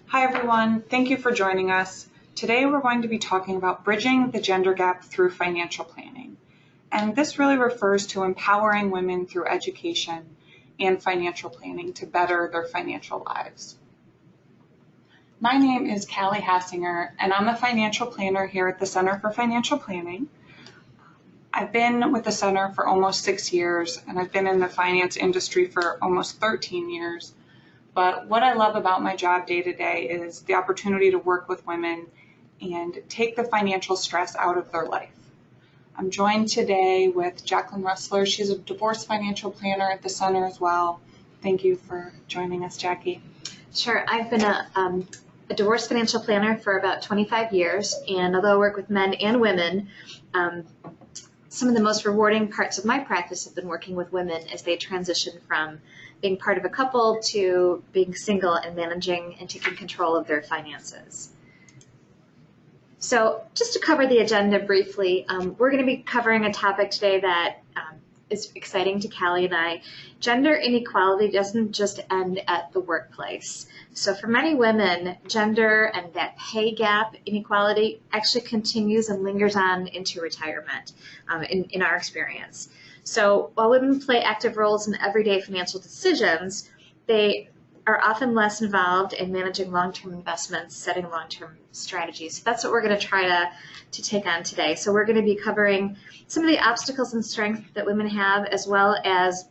Hi everyone, thank you for joining us. Today we're going to be talking about bridging the gender gap through financial planning. And this really refers to empowering women through education and financial planning to better their financial lives. My name is Callie Hassinger, and I'm a financial planner here at the Center for Financial Planning. I've been with the Center for almost 6 years, and I've been in the finance industry for almost 13 years. But what I love about my job day to day is the opportunity to work with women and take the financial stress out of their life. I'm joined today with Jacqueline Russler. She's a divorce financial planner at the center as well. Thank you for joining us, Jackie. Sure. I've been a divorce financial planner for about 25 years, and although I work with men and women, some of the most rewarding parts of my practice have been working with women as they transition from being part of a couple to being single and managing and taking control of their finances. So just to cover the agenda briefly, we're going to be covering a topic today that is exciting to Callie and I. Gender inequality doesn't just end at the workplace. So for many women, gender and that pay gap inequality actually continues and lingers on into retirement in our experience. So while women play active roles in everyday financial decisions, they are often less involved in managing long-term investments, setting long-term strategies. So that's what we're going to try to take on today. So we're going to be covering some of the obstacles and strengths that women have, as well as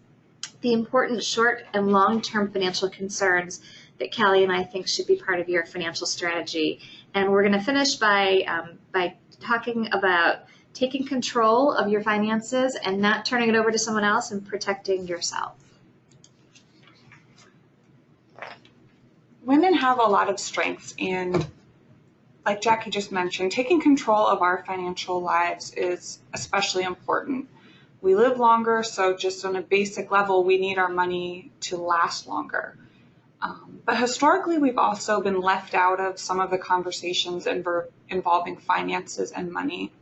the important short and long-term financial concerns that Callie and I think should be part of your financial strategy. And we're going to finish by talking about taking control of your finances and not turning it over to someone else and protecting yourself. Women have a lot of strengths, and like Jackie just mentioned, taking control of our financial lives is especially important. We live longer, so just on a basic level, we need our money to last longer. But historically, we've also been left out of some of the conversations involving finances and money.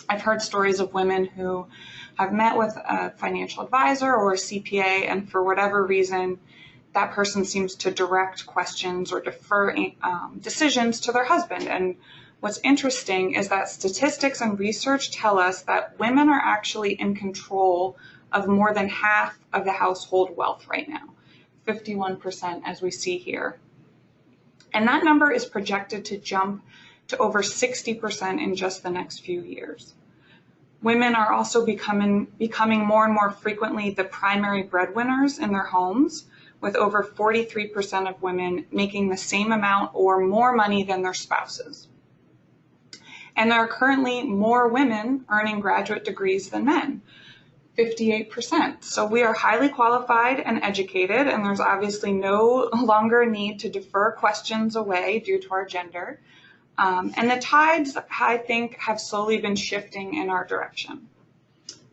I've heard stories of women who have met with a financial advisor or a CPA, and for whatever reason, that person seems to direct questions or defer decisions to their husband. And what's interesting is that statistics and research tell us that women are actually in control of more than half of the household wealth right now, 51% as we see here. And that number is projected to jump to over 60% in just the next few years. Women are also becoming more and more frequently the primary breadwinners in their homes, with over 43% of women making the same amount or more money than their spouses. And there are currently more women earning graduate degrees than men, 58%. So we are highly qualified and educated, and there's obviously no longer a need to defer questions away due to our gender. And the tides, I think, have slowly been shifting in our direction.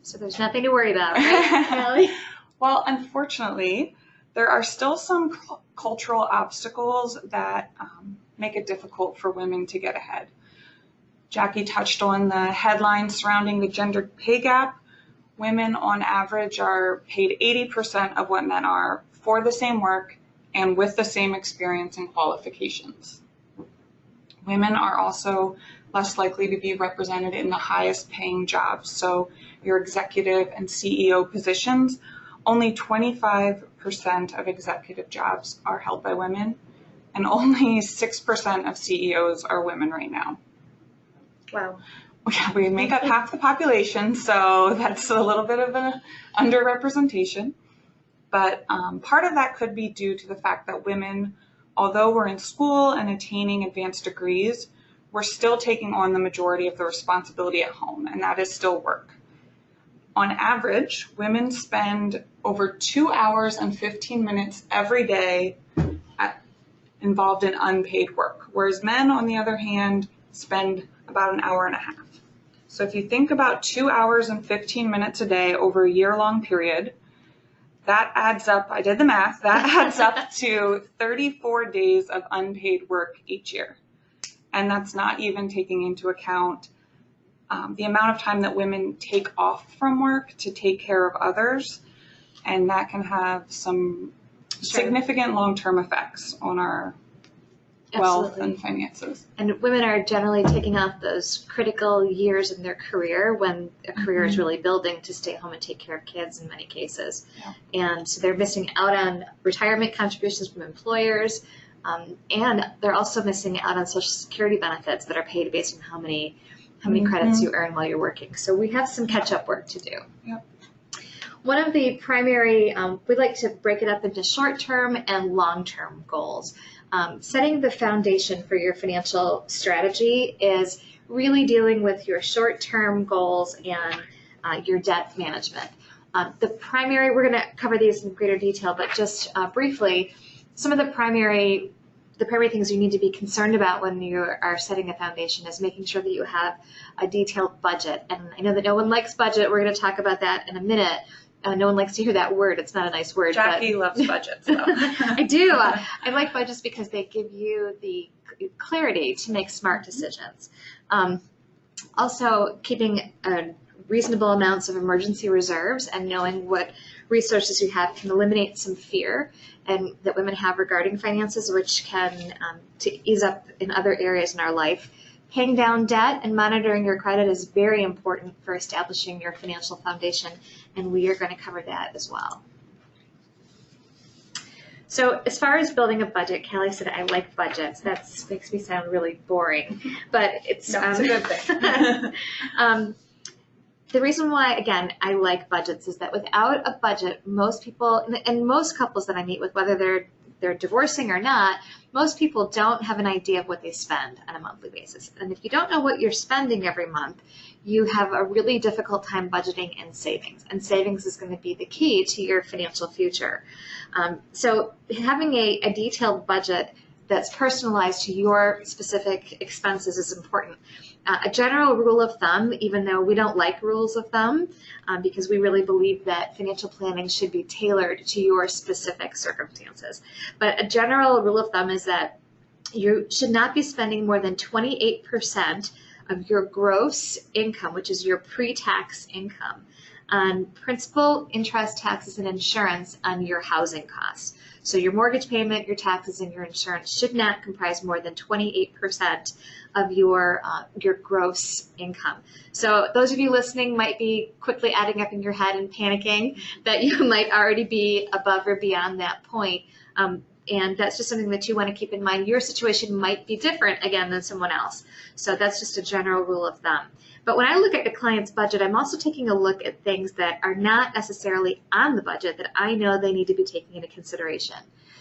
So there's nothing to worry about, right, Callie? Well, unfortunately, there are still some cultural obstacles that make it difficult for women to get ahead. Jackie touched on the headlines surrounding the gender pay gap. Women on average are paid 80% of what men are for the same work and with the same experience and qualifications. Women are also less likely to be represented in the highest paying jobs. So your executive and CEO positions, only 25% of executive jobs are held by women, and only 6% of CEOs are women right now. Wow. Yeah, we make up half the population, so that's a little bit of an underrepresentation. But part of that could be due to the fact that women, although we're in school and attaining advanced degrees, we're still taking on the majority of the responsibility at home, and that is still work. On average, women spend over 2 hours and 15 minutes every day involved in unpaid work, whereas men, on the other hand, spend about an hour and a half. So if you think about 2 hours and 15 minutes a day over a year-long period, that adds up, I did the math, that adds up to 34 days of unpaid work each year. And that's not even taking into account the amount of time that women take off from work to take care of others, and that can have some significant long-term effects on our wealth Absolutely. and finances. And women are generally taking off those critical years in their career when a career is really building to stay home and take care of kids in many cases. Yeah. And so they're missing out on retirement contributions from employers, and they're also missing out on Social Security benefits that are paid based on how many credits you earn while you're working. So we have some catch-up work to do. Yep. One of the primary, we like to break it up into short-term and long-term goals. Setting the foundation for your financial strategy is really dealing with your short-term goals and your debt management. The primary, we're going to cover these in greater detail, but just briefly, some of the primary things you need to be concerned about when you are setting a foundation is making sure that you have a detailed budget. And I know that no one likes budget. We're going to talk about that in a minute. No one likes to hear that word. It's not a nice word. Jackie loves budgets, though. I do. I like budgets because they give you the clarity to make smart decisions. Also, keeping reasonable amounts of emergency reserves and knowing what resources you have can eliminate some fear and that women have regarding finances, which can to ease up in other areas in our life. Paying down debt and monitoring your credit is very important for establishing your financial foundation, and we are going to cover that as well. So as far as building a budget, Callie said, I like budgets. That makes me sound really boring, but it's a good thing. The reason why, again, I like budgets is that without a budget, most people, and most couples that I meet with, whether they're divorcing or not, most people don't have an idea of what they spend on a monthly basis. And if you don't know what you're spending every month, you have a really difficult time budgeting and savings. And savings is going to be the key to your financial future. So having a detailed budget that's personalized to your specific expenses is important. A general rule of thumb, even though we don't like rules of thumb, because we really believe that financial planning should be tailored to your specific circumstances. But a general rule of thumb is that you should not be spending more than 28% of your gross income, which is your pre-tax income, on principal, interest, taxes, and insurance on your housing costs. So your mortgage payment, your taxes, and your insurance should not comprise more than 28% of your gross income. So those of you listening might be quickly adding up in your head and panicking that you might already be above or beyond that point. And that's just something that you want to keep in mind. Your situation might be different, again, than someone else. So that's just a general rule of thumb. But when I look at a client's budget, I'm also taking a look at things that are not necessarily on the budget that I know they need to be taking into consideration.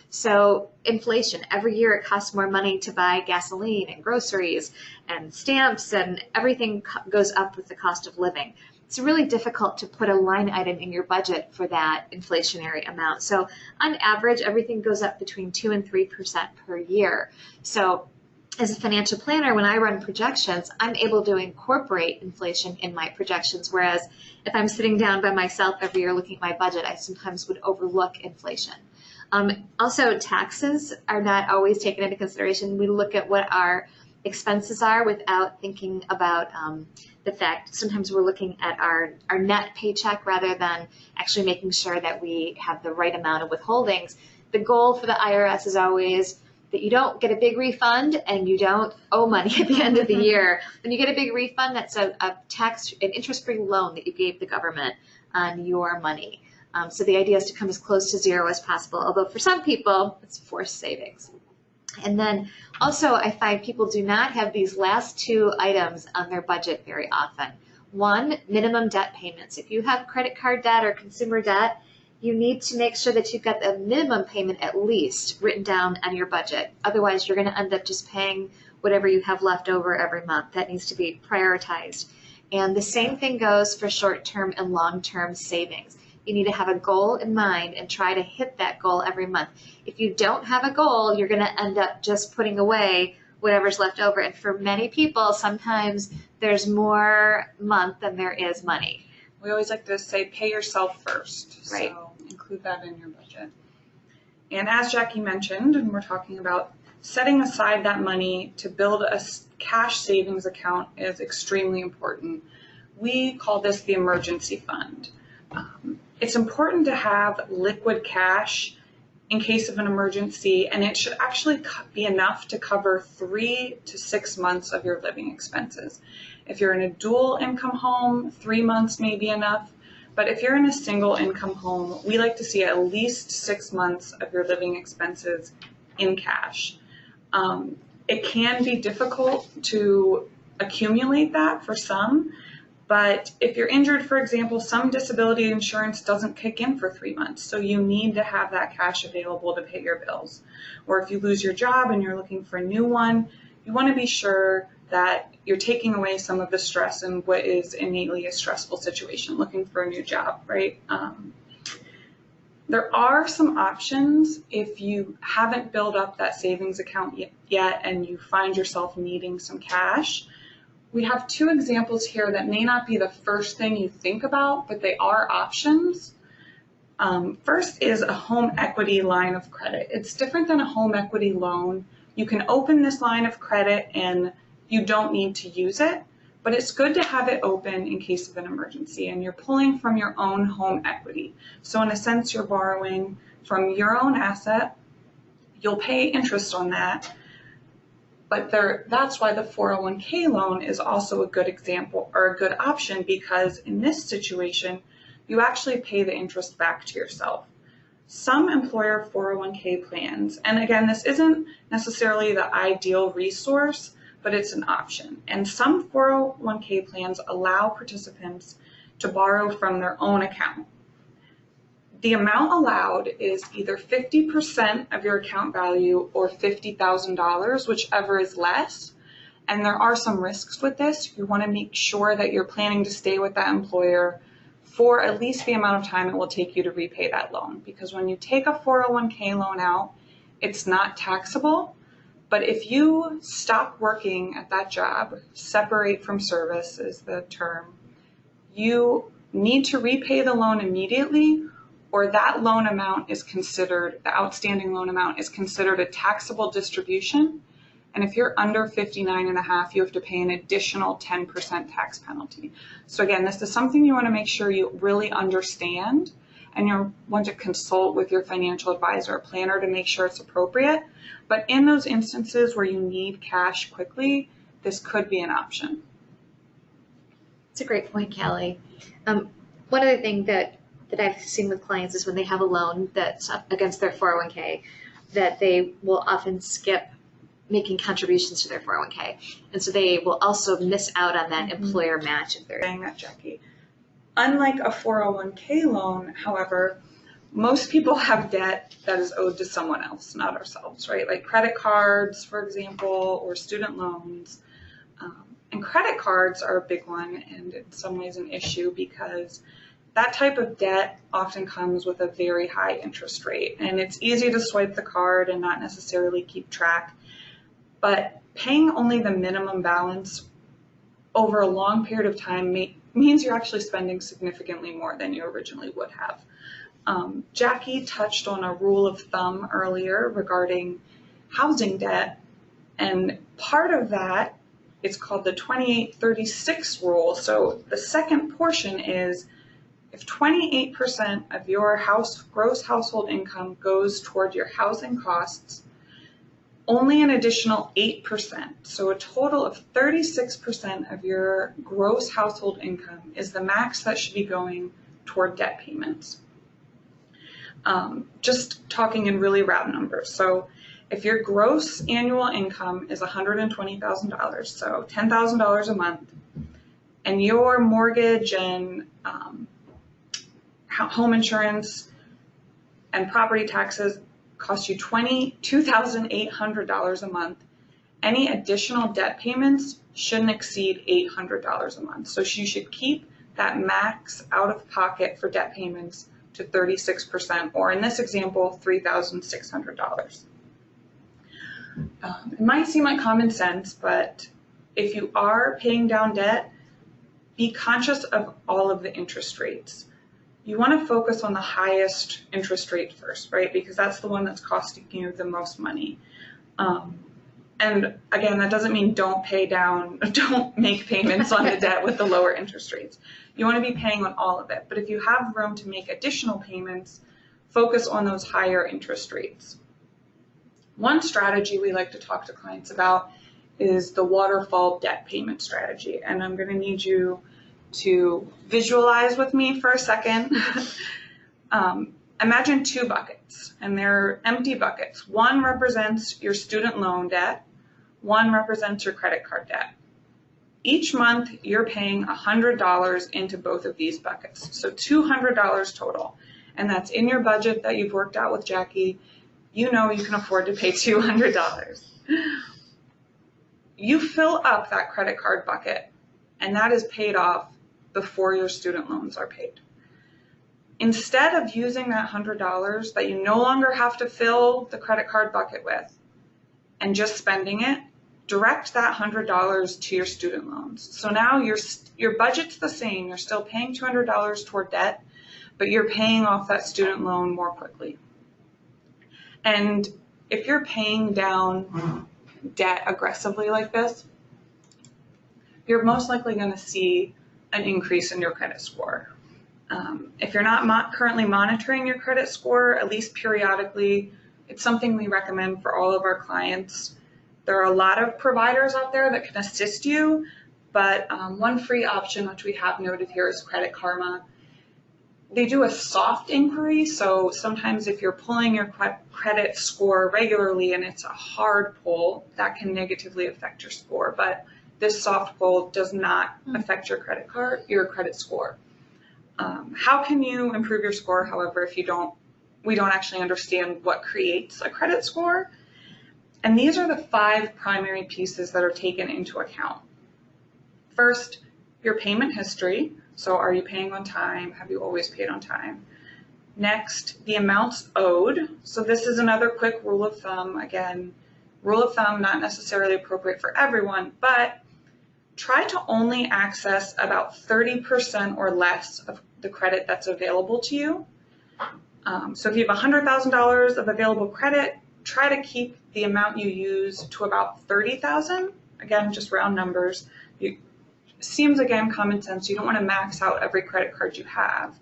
So inflation, every year it costs more money to buy gasoline and groceries and stamps, and everything goes up with the cost of living. It's really difficult to put a line item in your budget for that inflationary amount. So on average, everything goes up between 2 and 3% per year. So as a financial planner, when I run projections, I'm able to incorporate inflation in my projections, whereas if I'm sitting down by myself every year looking at my budget, I sometimes would overlook inflation. Also, taxes are not always taken into consideration. We look at what our expenses are without thinking about the fact sometimes we're looking at our net paycheck rather than actually making sure that we have the right amount of withholdings. The goal for the IRS is always that you don't get a big refund and you don't owe money at the end of the year. When you get a big refund, that's an interest-free loan that you gave the government on your money. So the idea is to come as close to zero as possible, although for some people, it's forced savings. And then also I find people do not have these last two items on their budget very often. One, minimum debt payments. If you have credit card debt or consumer debt, you need to make sure that you've got the minimum payment at least written down on your budget. Otherwise, you're going to end up just paying whatever you have left over every month. That needs to be prioritized. And the same thing goes for short-term and long-term savings. You need to have a goal in mind and try to hit that goal every month. If you don't have a goal, you're going to end up just putting away whatever's left over. And for many people, sometimes there's more month than there is money. We always like to say pay yourself first. Right. So include that in your budget. And as Jackie mentioned, and we're talking about setting aside that money to build a cash savings account is extremely important. We call this the emergency fund. It's important to have liquid cash in case of an emergency, and it should actually be enough to cover 3 to 6 months of your living expenses. If you're in a dual income home, 3 months may be enough, but if you're in a single income home, we like to see at least 6 months of your living expenses in cash. It can be difficult to accumulate that for some, but if you're injured, for example, some disability insurance doesn't kick in for 3 months, so you need to have that cash available to pay your bills. Or if you lose your job and you're looking for a new one, you want to be sure that you're taking away some of the stress in what is innately a stressful situation, looking for a new job, right? There are some options if you haven't built up that savings account yet and you find yourself needing some cash. We have 2 examples here that may not be the first thing you think about, but they are options. First is a home equity line of credit. It's different than a home equity loan. You can open this line of credit and you don't need to use it, but it's good to have it open in case of an emergency, and you're pulling from your own home equity. So in a sense, you're borrowing from your own asset. You'll pay interest on that, but that's why the 401k loan is also a good example or a good option, because in this situation, you actually pay the interest back to yourself. Some employer 401k plans, and again, this isn't necessarily the ideal resource, but it's an option. And some 401k plans allow participants to borrow from their own account. The amount allowed is either 50% of your account value or $50,000, whichever is less. And there are some risks with this. You want to make sure that you're planning to stay with that employer for at least the amount of time it will take you to repay that loan. Because when you take a 401k loan out, it's not taxable. But if you stop working at that job, separate from service is the term, you need to repay the loan immediately, or that loan amount is considered, the outstanding loan amount is considered a taxable distribution. And if you're under 59.5, you have to pay an additional 10% tax penalty. So again, this is something you want to make sure you really understand, and you want to consult with your financial advisor or planner to make sure it's appropriate. But in those instances where you need cash quickly, this could be an option. That's a great point, Callie. One other thing that I've seen with clients is when they have a loan that's against their 401k, that they will often skip making contributions to their 401k. And so they will also miss out on that employer match if they're saying that, Jackie. Unlike a 401k loan, however, most people have debt that is owed to someone else, not ourselves, right? Like credit cards, for example, or student loans. And credit cards are a big one, and in some ways an issue, because that type of debt often comes with a very high interest rate, and it's easy to swipe the card and not necessarily keep track. But paying only the minimum balance over a long period of time means you're actually spending significantly more than you originally would have. Jackie touched on a rule of thumb earlier regarding housing debt, and part of that is called the 28-36 rule. So the second portion is if 28% of your gross household income goes toward your housing costs, only an additional 8%, so a total of 36% of your gross household income is the max that should be going toward debt payments. Just talking in really round numbers. So if your gross annual income is $120,000, so $10,000 a month, and your mortgage and home insurance and property taxes cost you $22,800 a month, any additional debt payments shouldn't exceed $800 a month. So you should keep that max out of pocket for debt payments to 36%, or in this example, $3,600. It might seem like common sense, but if you are paying down debt, be conscious of all of the interest rates. You want to focus on the highest interest rate first, right? Because that's the one that's costing you the most money. And again, that doesn't mean don't make payments on the debt with the lower interest rates. You want to be paying on all of it. But if you have room to make additional payments focus on those higher interest rates. One strategy we like to talk to clients about is the waterfall debt payment strategy. And I'm going to need you to visualize with me for a second. Imagine two buckets, and they're empty buckets. One represents your student loan debt. One represents your credit card debt. Each month, you're paying $100 into both of these buckets, so $200 total. And that's in your budget that you've worked out with Jackie. You know you can afford to pay $200. You fill up that credit card bucket, and that is paid off before your student loans are paid. Instead of using that $100 that you no longer have to fill the credit card bucket with and just spending it, direct that $100 to your student loans. So now your budget's the same. You're still paying $200 toward debt, but you're paying off that student loan more quickly. And if you're paying down debt aggressively like this, you're most likely going to see an increase in your credit score. If you're not currently monitoring your credit score, at least periodically, it's something we recommend for all of our clients. There are a lot of providers out there that can assist you, but one free option, which we have noted here, is Credit Karma. They do a soft inquiry, so sometimes if you're pulling your credit score regularly and it's a hard pull, that can negatively affect your score. But this soft pull does not affect your credit score. How can you improve your score, however, if we don't actually understand what creates a credit score? And these are the 5 primary pieces that are taken into account. First, your payment history. So are you paying on time? Have you always paid on time? Next, the amounts owed. So this is another quick rule of thumb. Again, rule of thumb, not necessarily appropriate for everyone, but try to only access about 30% or less of the credit that's available to you. So if you have $100,000 of available credit, try to keep the amount you use to about $30,000. Again, just round numbers. Seems, again, common sense. You don't want to max out every credit card you have.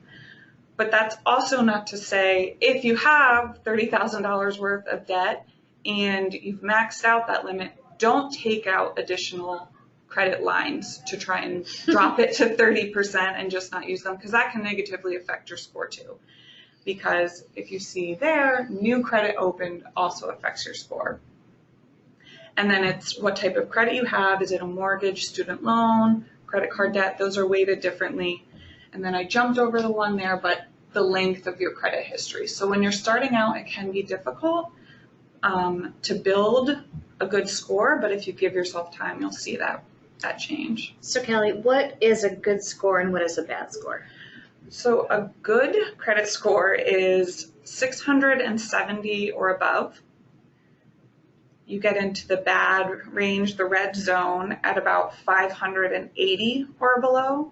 But that's also not to say if you have $30,000 worth of debt and you've maxed out that limit, don't take out additional credit lines to try and drop it to 30% and just not use them, because that can negatively affect your score too. Because if you see there, new credit opened also affects your score. And then it's what type of credit you have. Is it a mortgage, student loan, credit card debt? Those are weighted differently. And then I jumped over the one there, but the length of your credit history. So when you're starting out, it can be difficult to build a good score, but if you give yourself time, you'll see that change. So Kelly, what is a good score and what is a bad score? So a good credit score is 670 or above. You get into the bad range, the red zone, at about 580 or below.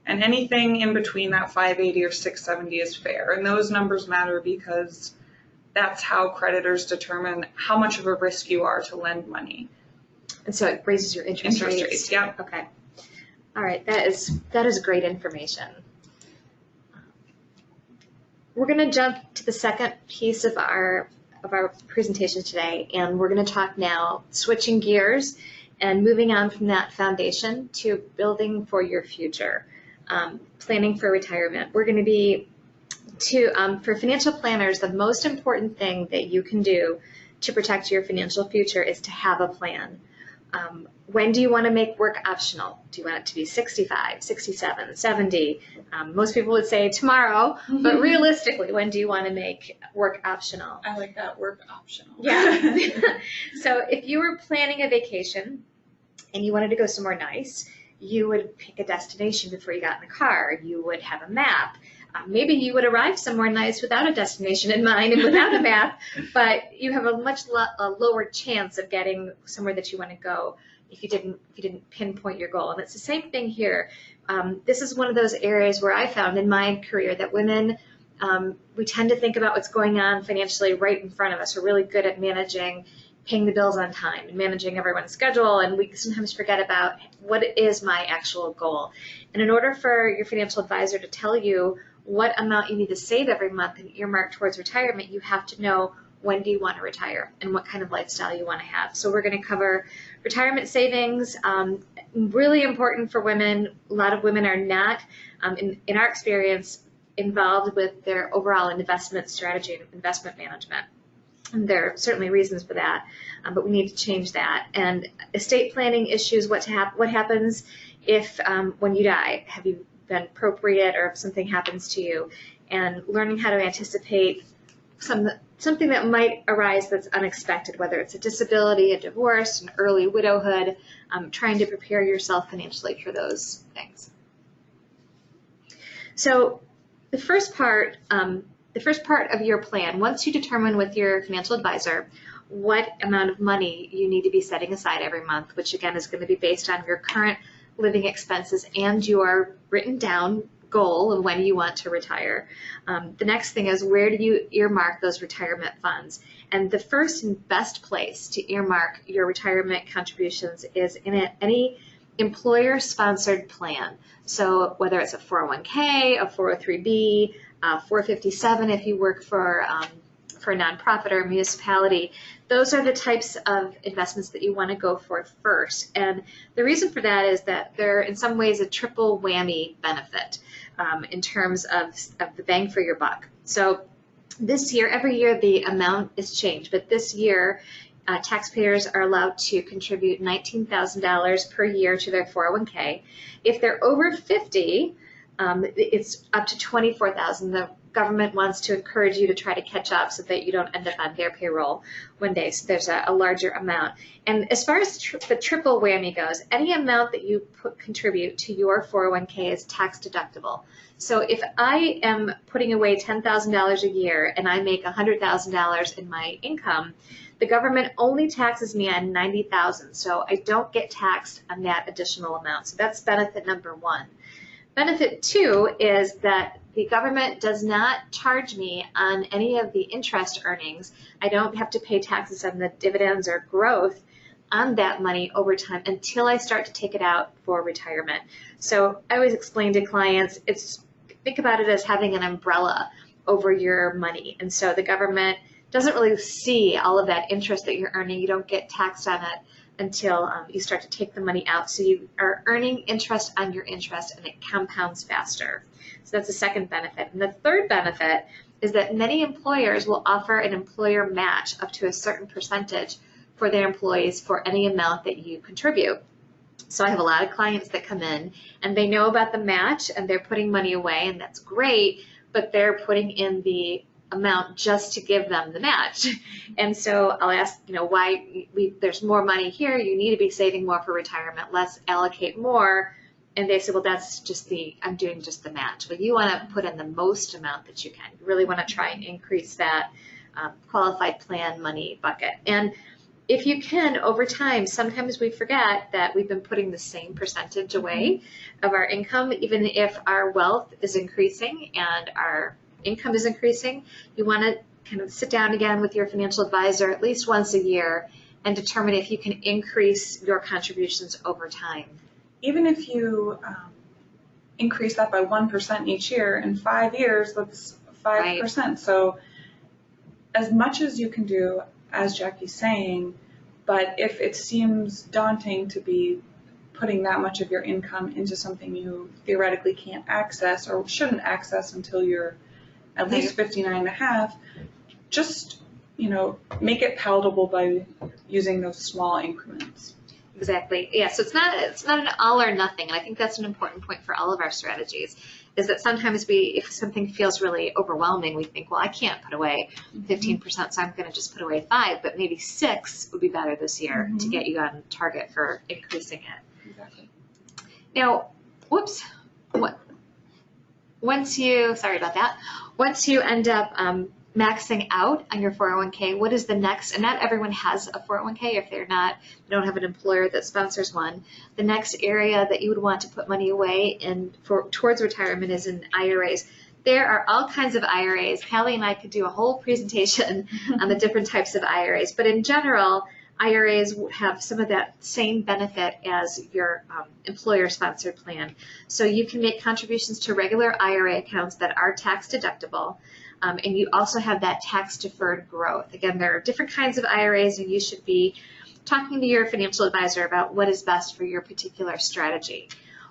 And anything in between that 580 or 670 is fair. And those numbers matter because that's how creditors determine how much of a risk you are to lend money. And so it raises your interest rates. Yeah. Okay. All right. That is great information. We're going to jump to the second piece of our presentation today, and we're going to talk now switching gears and moving on from that foundation to building for your future, planning for retirement. We're going to be for financial planners, the most important thing that you can do to protect your financial future is to have a plan. When do you want to make work optional? Do you want it to be 65, 67, 70? Most people would say tomorrow, but realistically, when do you want to make work optional? I like that, work optional. Yeah. So if you were planning a vacation and you wanted to go somewhere nice, you would pick a destination before you got in the car. You would have a map. Maybe you would arrive somewhere nice without a destination in mind and without a map, but you have a much lower chance of getting somewhere that you want to go if you didn't pinpoint your goal. And it's the same thing here. This is one of those areas where I found in my career that women, we tend to think about what's going on financially right in front of us. We're really good at paying the bills on time and managing everyone's schedule, and we sometimes forget about what is my actual goal. And in order for your financial advisor to tell you what amount you need to save every month and earmark towards retirement, you have to know when do you want to retire and what kind of lifestyle you want to have. So we're going to cover retirement savings, really important for women. A lot of women are not, in our experience, involved with their overall investment strategy and investment management. And there are certainly reasons for that, but we need to change that. And estate planning issues, what happens if when you die, have you been appropriate or if something happens to you, and learning how to anticipate something that might arise that's unexpected, whether it's a disability, a divorce, an early widowhood, trying to prepare yourself financially for those things. So the first part of your plan, once you determine with your financial advisor what amount of money you need to be setting aside every month, which again is going to be based on your current living expenses and your written down goal of when you want to retire. The next thing is, where do you earmark those retirement funds? And the first and best place to earmark your retirement contributions is in any employer-sponsored plan. So whether it's a 401k, a 403b, 457 if you work for a nonprofit or a municipality, those are the types of investments that you want to go for first. And the reason for that is that they're in some ways a triple whammy benefit in terms of the bang for your buck. So this year, every year the amount is changed, but this year taxpayers are allowed to contribute $19,000 per year to their 401k. If they're over 50, it's up to $24,000. The government wants to encourage you to try to catch up so that you don't end up on their payroll one day. So there's a larger amount. And as far as the triple whammy goes, any amount that you contribute to your 401k is tax deductible. So if I am putting away $10,000 a year and I make $100,000 in my income, the government only taxes me on $90,000. So I don't get taxed on that additional amount. So that's benefit number one. Benefit two is that the government does not charge me on any of the interest earnings. I don't have to pay taxes on the dividends or growth on that money over time until I start to take it out for retirement. So I always explain to clients, think about it as having an umbrella over your money. And so the government doesn't really see all of that interest that you're earning. You don't get taxed on it until you start to take the money out. So you are earning interest on your interest and it compounds faster. So that's the second benefit. And the third benefit is that many employers will offer an employer match up to a certain percentage for their employees for any amount that you contribute. So I have a lot of clients that come in and they know about the match and they're putting money away, and that's great, but they're putting in the amount just to give them the match. And so I'll ask, why there's more money here, you need to be saving more for retirement, let's allocate more. And they say, well, that's just I'm doing just the match. Well, you want to put in the most amount that you can. You really want to try and increase that qualified plan money bucket. And if you can, over time, sometimes we forget that we've been putting the same percentage away of our income, even if our wealth is increasing and our income is increasing. You want to kind of sit down again with your financial advisor at least once a year and determine if you can increase your contributions over time. Even if you increase that by 1% each year, in 5 years, that's 5%. Right. So as much as you can do, as Jackie's saying, but if it seems daunting to be putting that much of your income into something you theoretically can't access or shouldn't access until you're at least 59 and a half, just, make it palatable by using those small increments. Exactly. Yeah. So it's not an all or nothing. And I think that's an important point for all of our strategies, is that sometimes if something feels really overwhelming, we think, well, I can't put away 15%, so I'm going to just put away 5%, but maybe 6% would be better this year to get you on target for increasing it. Exactly. Now, once you end up maxing out on your 401k, what is the next? And not everyone has a 401k if they don't have an employer that sponsors one. The next area that you would want to put money away towards retirement is in IRAs. There are all kinds of IRAs. Callie and I could do a whole presentation on the different types of IRAs, but in general, IRAs have some of that same benefit as your employer-sponsored plan. So you can make contributions to regular IRA accounts that are tax deductible, and you also have that tax-deferred growth. Again, there are different kinds of IRAs, and you should be talking to your financial advisor about what is best for your particular strategy.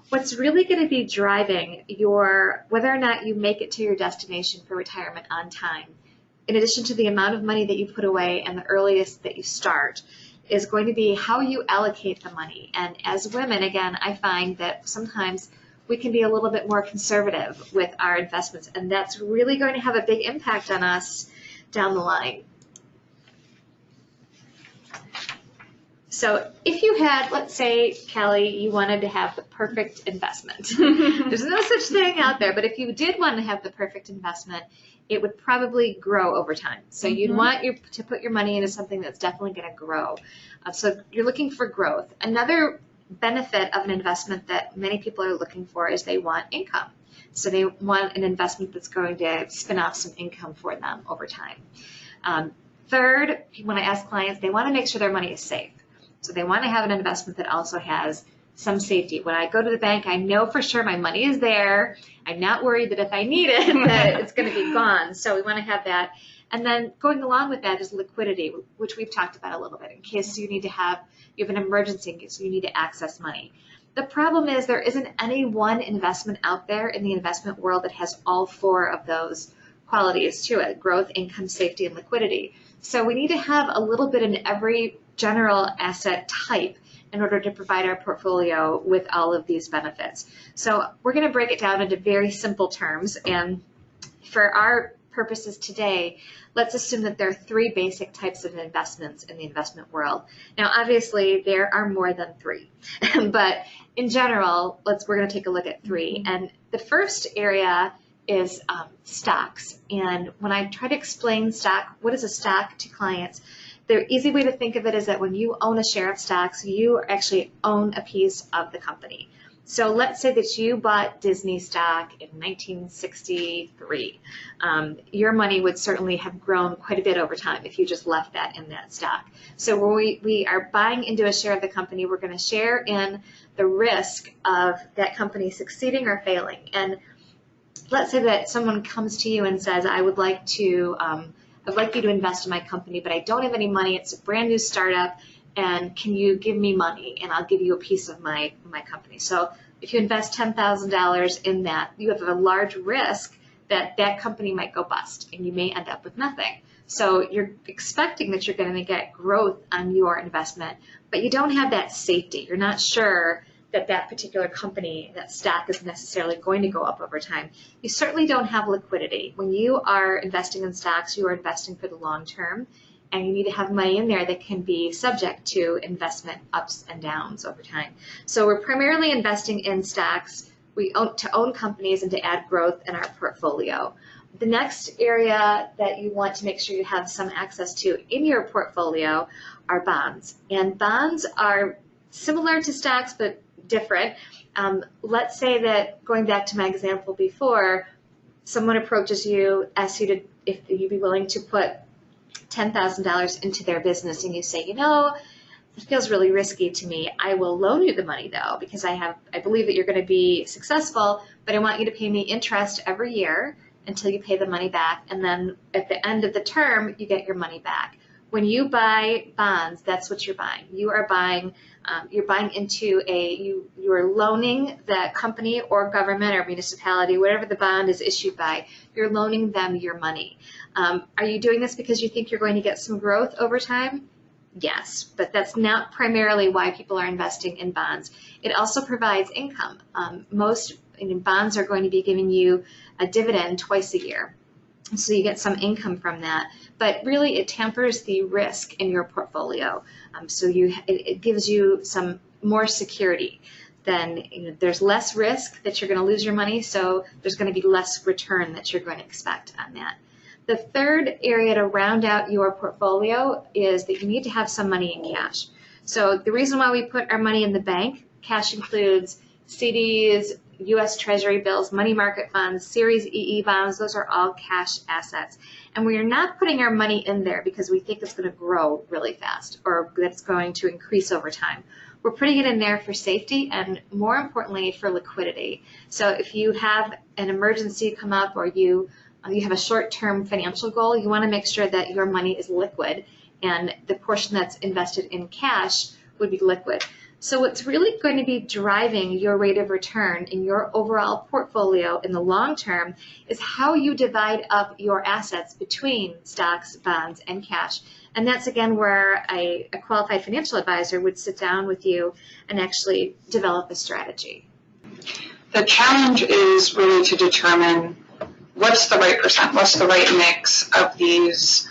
What's really going to be driving whether or not you make it to your destination for retirement on time, in addition to the amount of money that you put away and the earliest that you start, is going to be how you allocate the money. And as women, again, I find that sometimes we can be a little bit more conservative with our investments, and that's really going to have a big impact on us down the line. So if you had, let's say, Callie, you wanted to have the perfect investment. There's no such thing out there, but if you did want to have the perfect investment, it would probably grow over time. So you'd want to put your money into something that's definitely going to grow. So you're looking for growth. Another benefit of an investment that many people are looking for is they want income. So they want an investment that's going to spin off some income for them over time. Third, when I ask clients, they want to make sure their money is safe. So they want to have an investment that also has some safety. When I go to the bank, I know for sure my money is there. I'm not worried that if I need it, that it's going to be gone. So we want to have that. And then going along with that is liquidity, which we've talked about a little bit, in case you have an emergency, in case you need to access money. The problem is there isn't any one investment out there in the investment world that has all four of those qualities to it: growth, income, safety, and liquidity. So we need to have a little bit in every general asset type in order to provide our portfolio with all of these benefits. So we're going to break it down into very simple terms, and for our purposes today, let's assume that there are three basic types of investments in the investment world. Now, obviously, there are more than three, but in general, we're going to take a look at three. And the first area is stocks. And when I try to explain what is a stock to clients, the easy way to think of it is that when you own a share of stocks, you actually own a piece of the company. So let's say that you bought Disney stock in 1963. Your money would certainly have grown quite a bit over time if you just left that in that stock. So when we are buying into a share of the company, we're going to share in the risk of that company succeeding or failing. And let's say that someone comes to you and says, I'd like you to invest in my company, but I don't have any money. It's a brand new startup, and can you give me money, and I'll give you a piece of my company. So if you invest $10,000 in that, you have a large risk that that company might go bust, and you may end up with nothing. So you're expecting that you're going to get growth on your investment, but you don't have that safety. You're not sure that that particular company, that stock, is necessarily going to go up over time. You certainly don't have liquidity. When you are investing in stocks, you are investing for the long term, and you need to have money in there that can be subject to investment ups and downs over time. So we're primarily investing in stocks. We own companies and to add growth in our portfolio. The next area that you want to make sure you have some access to in your portfolio are bonds. And bonds are similar to stocks, but different. Let's say that, going back to my example before, someone approaches you, asks you if you'd be willing to put $10,000 into their business, and you say, it feels really risky to me. I will loan you the money though, because I believe that you're going to be successful, but I want you to pay me interest every year until you pay the money back, and then at the end of the term, you get your money back. When you buy bonds, that's what you're buying. You are buying, you're loaning the company or government or municipality, whatever the bond is issued by, you're loaning them your money. Are you doing this because you think you're going to get some growth over time? Yes, but that's not primarily why people are investing in bonds. It also provides income. Most bonds are going to be giving you a dividend twice a year. So you get some income from that, but really it tampers the risk in your portfolio. So it gives you some more security. Then there's less risk that you're going to lose your money, so there's going to be less return that you're going to expect on that. The third area to round out your portfolio is that you need to have some money in cash. So the reason why we put our money in the bank, cash includes CDs, U.S. Treasury bills, money market funds, Series EE bonds, those are all cash assets. And we are not putting our money in there because we think it's going to grow really fast or that it's going to increase over time. We're putting it in there for safety and, more importantly, for liquidity. So if you have an emergency come up or you have a short-term financial goal, you want to make sure that your money is liquid and the portion that's invested in cash would be liquid. So what's really going to be driving your rate of return in your overall portfolio in the long term is how you divide up your assets between stocks, bonds, and cash. And that's, again, where a qualified financial advisor would sit down with you and actually develop a strategy. The challenge is really to determine what's the right percent, what's the right mix of these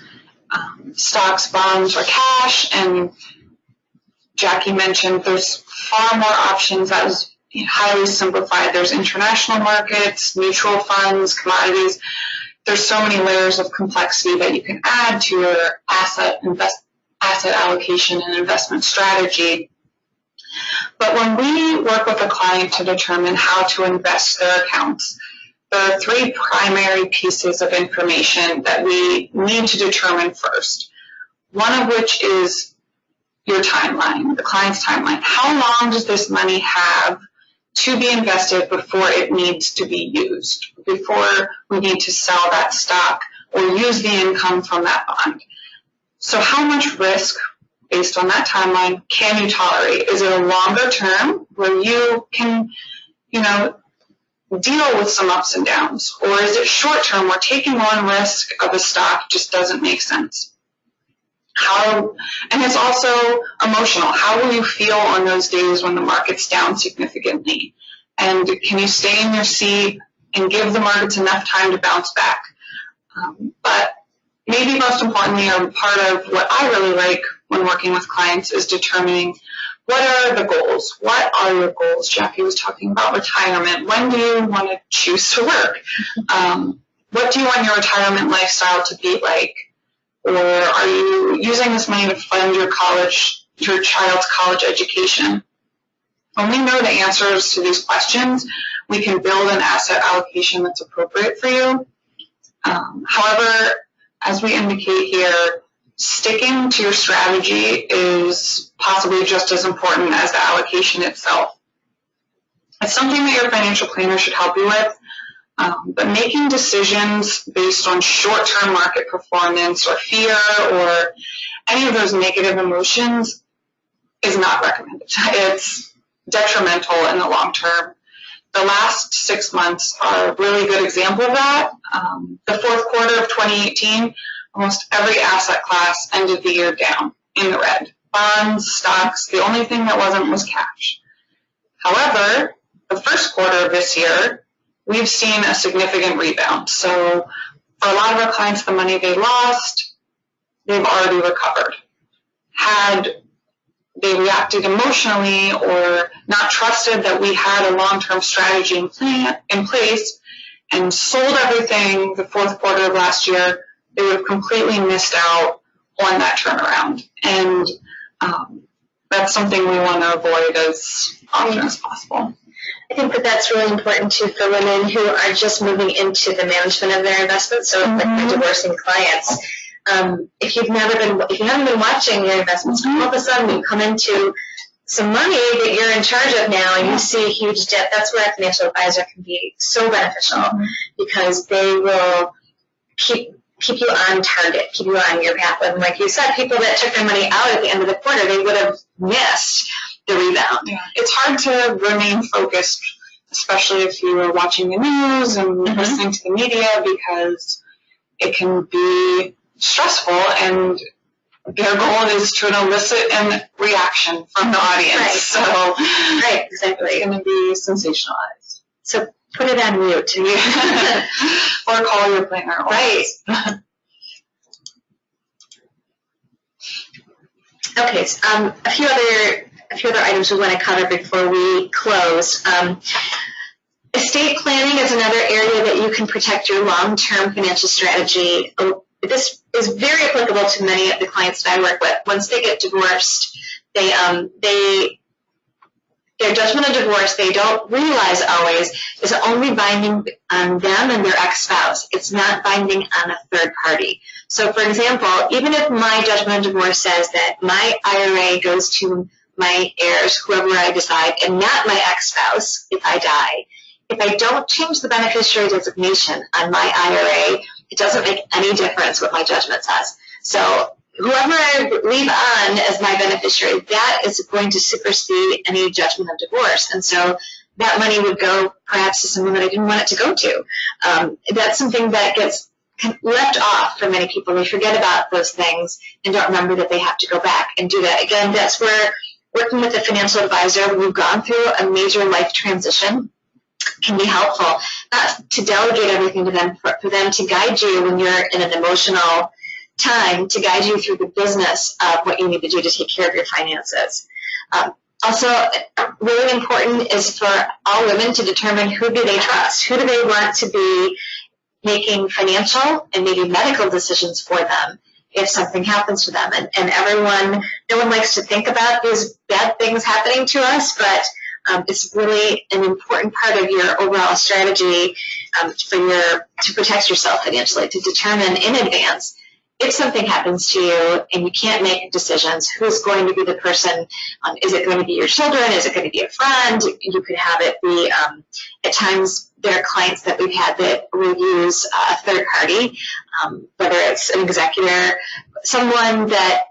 stocks, bonds, or cash. And Jackie mentioned there's far more options. That was highly simplified. There's international markets, mutual funds, commodities. There's so many layers of complexity that you can add to your asset allocation and investment strategy. But when we work with a client to determine how to invest their accounts, there are three primary pieces of information that we need to determine first. One of which is your timeline, the client's timeline. How long does this money have to be invested before it needs to be used, before we need to sell that stock or use the income from that bond? So how much risk, based on that timeline, can you tolerate? Is it a longer term where you can, deal with some ups and downs? Or is it short term where taking on risk of a stock just doesn't make sense? And it's also emotional. How will you feel on those days when the market's down significantly? And can you stay in your seat and give the markets enough time to bounce back? But maybe most importantly, or part of what I really like when working with clients is determining what are the goals? What are your goals? Jackie was talking about retirement. When do you want to choose to work? What do you want your retirement lifestyle to be like? Or are you using this money to fund your child's college education? When we know the answers to these questions, we can build an asset allocation that's appropriate for you. However, as we indicate here, sticking to your strategy is possibly just as important as the allocation itself. It's something that your financial planner should help you with. But making decisions based on short-term market performance or fear or any of those negative emotions is not recommended. It's detrimental in the long term. The last 6 months are a really good example of that. The fourth quarter of 2018, almost every asset class ended the year down in the red. Bonds, stocks, the only thing that wasn't was cash. However, the first quarter of this year, we've seen a significant rebound. So for a lot of our clients, the money they lost, they've already recovered. Had they reacted emotionally or not trusted that we had a long-term strategy in place and sold everything the fourth quarter of last year, they would have completely missed out on that turnaround. And that's something we want to avoid as often as possible. I think that that's really important too for women who are just moving into the management of their investments. So like my divorcing clients, if you haven't been watching your investments, all of a sudden you come into some money that you're in charge of now, and you see a huge dip. That's where a financial advisor can be so beneficial because they will keep you on target, keep you on your path. And like you said, people that took their money out at the end of the quarter, they would have missed the rebound. Yeah. It's hard to remain focused, especially if you are watching the news and listening to the media, because it can be stressful, and their goal is to elicit a reaction from the audience. Right. So right, exactly. It's going to be sensationalized. So put it on mute. Or call your planner. Right. Okay, so, a few other items we want to cover before we close. Estate planning is another area that you can protect your long-term financial strategy. This is very applicable to many of the clients that I work with. Once they get divorced, they their judgment of divorce, they don't realize always, is only binding on them and their ex-spouse. It's not binding on a third party. So, for example, even if my judgment of divorce says that my IRA goes to my heirs, whoever I decide, and not my ex-spouse if I die, if I don't change the beneficiary designation on my IRA, it doesn't make any difference what my judgment says. So whoever I leave on as my beneficiary, that is going to supersede any judgment of divorce. And so that money would go perhaps to someone that I didn't want it to go to. That's something that gets left off for many people. They forget about those things and don't remember that they have to go back and do that. Again, that's where working with a financial advisor when you've gone through a major life transition can be helpful. Not to delegate everything to them, but for them to guide you when you're in an emotional time, to guide you through the business of what you need to do to take care of your finances. Also, really important is for all women to determine who do they trust, who do they want to be making financial and maybe medical decisions for them if something happens to them. And everyone, no one likes to think about these bad things happening to us, but it's really an important part of your overall strategy to protect yourself financially, to determine in advance if something happens to you and you can't make decisions, who's going to be the person? Is it going to be your children? Is it going to be a friend? You could have it be, at times, there are clients that we've had that will use a third party, whether it's an executor, someone that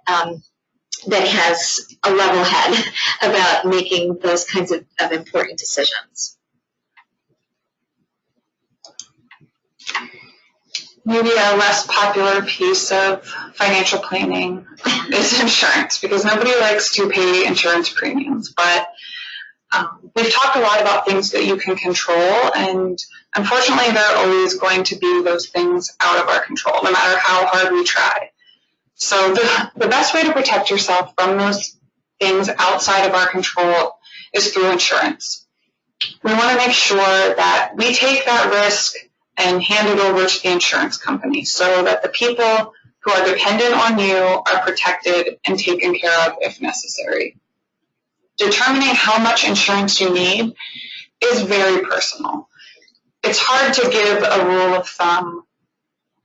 has a level head about making those kinds of important decisions. Maybe a less popular piece of financial planning is insurance, because nobody likes to pay insurance premiums. But we've talked a lot about things that you can control, and unfortunately there are always going to be those things out of our control, no matter how hard we try. So the best way to protect yourself from those things outside of our control is through insurance. We want to make sure that we take that risk and hand it over to the insurance company so that the people who are dependent on you are protected and taken care of if necessary. Determining how much insurance you need is very personal. It's hard to give a rule of thumb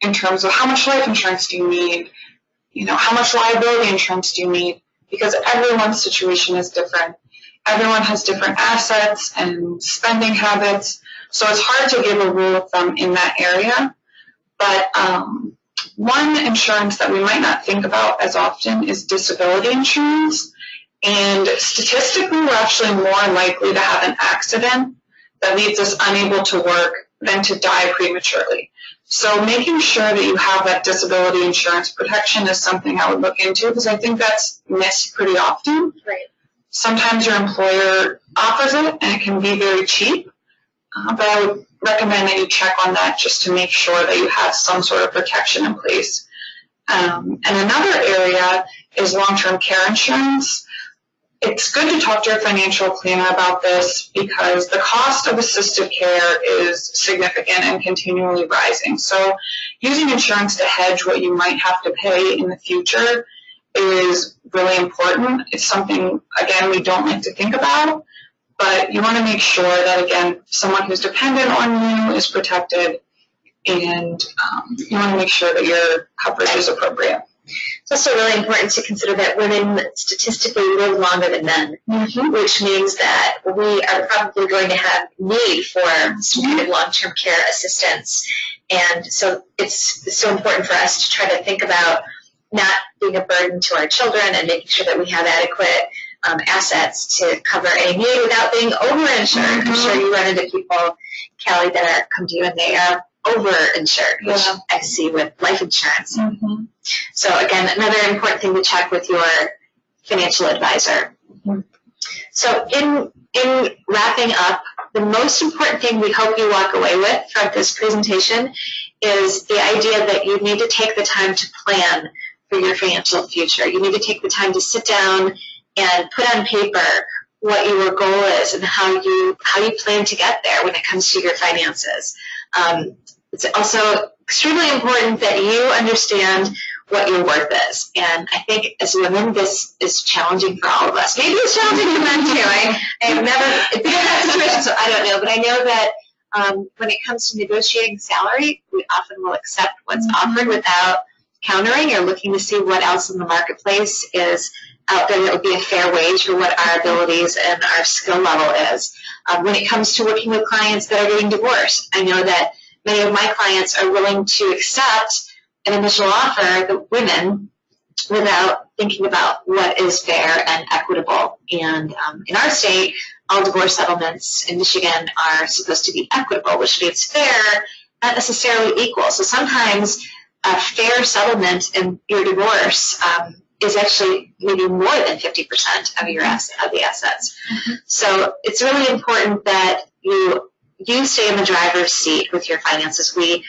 in terms of how much life insurance do you need, how much liability insurance do you need, because everyone's situation is different. Everyone has different assets and spending habits. So it's hard to give a rule of thumb in that area, but one insurance that we might not think about as often is disability insurance. And statistically, we're actually more likely to have an accident that leaves us unable to work than to die prematurely. So making sure that you have that disability insurance protection is something I would look into, because I think that's missed pretty often. Right. Sometimes your employer offers it, and it can be very cheap. But I would recommend that you check on that just to make sure that you have some sort of protection in place. And another area is long-term care insurance. It's good to talk to your financial planner about this because the cost of assisted care is significant and continually rising. So using insurance to hedge what you might have to pay in the future is really important. It's something, again, we don't like to think about. But you want to make sure that, again, someone who's dependent on you is protected, and you want to make sure that your coverage is appropriate. It's also really important to consider that women statistically live longer than men, which means that we are probably going to have need for some kind of long-term care assistance. And so it's so important for us to try to think about not being a burden to our children and making sure that we have adequate assets to cover any need without being overinsured. I'm sure you run into people, Callie, that come to you and they are overinsured, which I see with life insurance. So again, another important thing to check with your financial advisor. So in wrapping up, the most important thing we hope you walk away with from this presentation is the idea that you need to take the time to plan for your financial future. You need to take the time to sit down and put on paper what your goal is and how you plan to get there when it comes to your finances. It's also extremely important that you understand what your worth is. And I think as women, this is challenging for all of us. Maybe it's challenging for men too. I have never been in that situation, so I don't know. But I know that when it comes to negotiating salary, we often will accept what's offered without countering or looking to see what else in the marketplace is out there that would be a fair wage for what our abilities and our skill level is. When it comes to working with clients that are getting divorced, I know that many of my clients are willing to accept an initial offer, the women, without thinking about what is fair and equitable. And in our state, all divorce settlements in Michigan are supposed to be equitable, which means fair, not necessarily equal. So sometimes a fair settlement in your divorce is actually maybe more than 50% of your of the assets. So it's really important that you stay in the driver's seat with your finances. We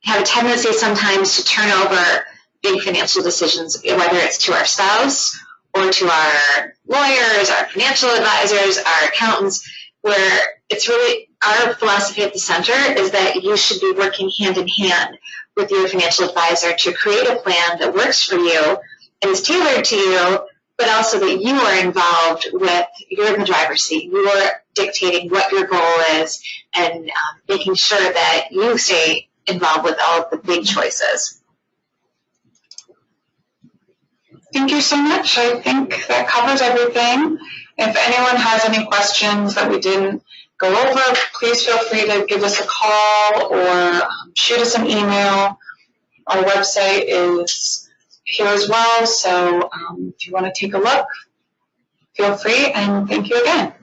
have a tendency sometimes to turn over big financial decisions, whether it's to our spouse or to our lawyers, our financial advisors, our accountants, where it's really our philosophy at the center is that you should be working hand in hand with your financial advisor to create a plan that works for you and is tailored to you, but also that you are involved with, you're in the driver's seat. You are dictating what your goal is and making sure that you stay involved with all of the big choices. Thank you so much. I think that covers everything. If anyone has any questions that we didn't go over, please feel free to give us a call or shoot us an email. Our website is here as well, so if you want to take a look, feel free, and thank you again.